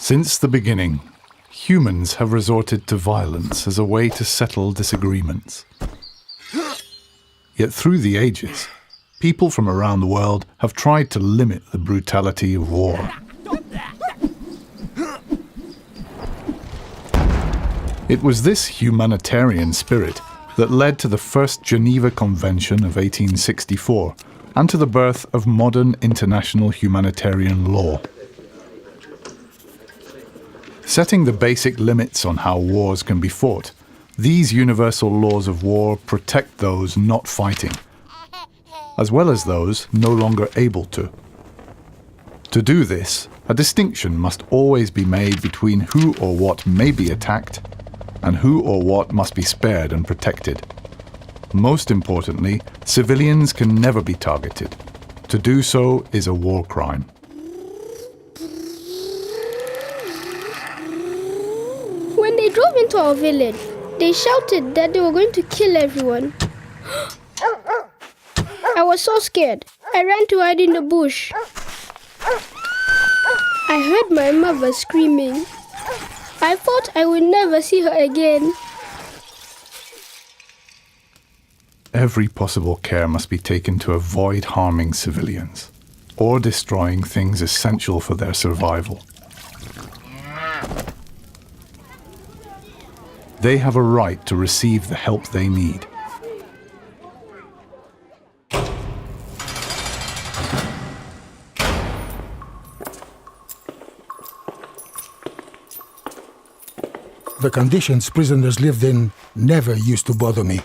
Since the beginning, humans have resorted to violence as a way to settle disagreements. Yet through the ages, people from around the world have tried to limit the brutality of war. It was this humanitarian spirit that led to the first Geneva Convention of 1864 and to the birth of modern international humanitarian law. Setting the basic limits on how wars can be fought, these universal laws of war protect those not fighting, as well as those no longer able to. To do this, a distinction must always be made between who or what may be attacked and who or what must be spared and protected. Most importantly, civilians can never be targeted. To do so is a war crime. When they drove into our village, they shouted that they were going to kill everyone. I was so scared. I ran to hide in the bush. I heard my mother screaming. I thought I would never see her again. Every possible care must be taken to avoid harming civilians or destroying things essential for their survival. They have a right to receive the help they need. The conditions prisoners lived in never used to bother me.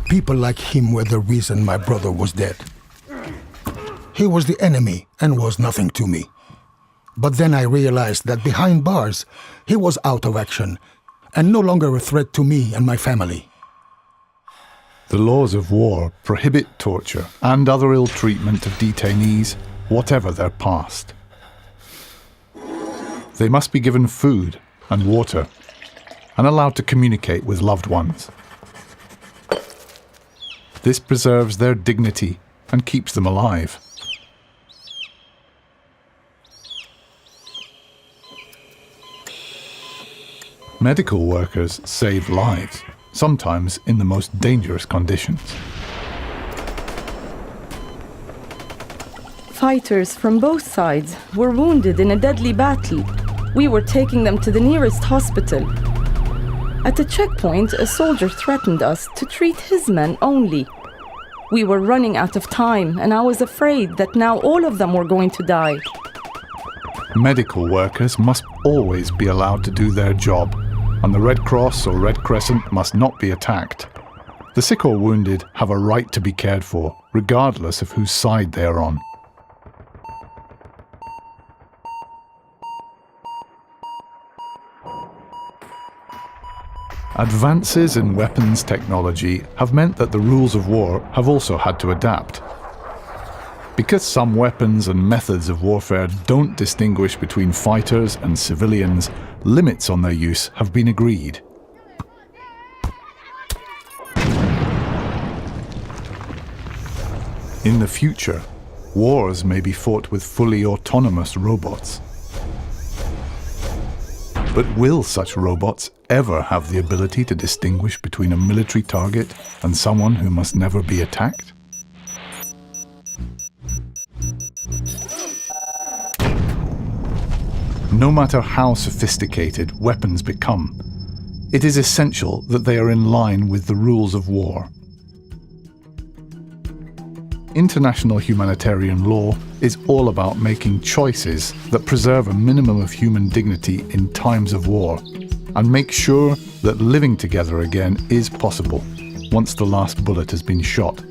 People like him were the reason my brother was dead. He was the enemy and was nothing to me. But then I realized that behind bars, he was out of action and no longer a threat to me and my family. The laws of war prohibit torture and other ill treatment of detainees, whatever their past. They must be given food and water and allowed to communicate with loved ones. This preserves their dignity and keeps them alive. Medical workers save lives, sometimes in the most dangerous conditions. Fighters from both sides were wounded in a deadly battle. We were taking them to the nearest hospital. At a checkpoint, a soldier threatened us to treat his men only. We were running out of time, and I was afraid that now all of them were going to die. Medical workers must always be allowed to do their job, and the Red Cross or Red Crescent must not be attacked. The sick or wounded have a right to be cared for, regardless of whose side they are on. Advances in weapons technology have meant that the rules of war have also had to adapt. Because some weapons and methods of warfare don't distinguish between fighters and civilians, limits on their use have been agreed. In the future, wars may be fought with fully autonomous robots. But will such robots ever have the ability to distinguish between a military target and someone who must never be attacked? No matter how sophisticated weapons become, it is essential that they are in line with the rules of war. International humanitarian law is all about making choices that preserve a minimum of human dignity in times of war and make sure that living together again is possible once the last bullet has been shot.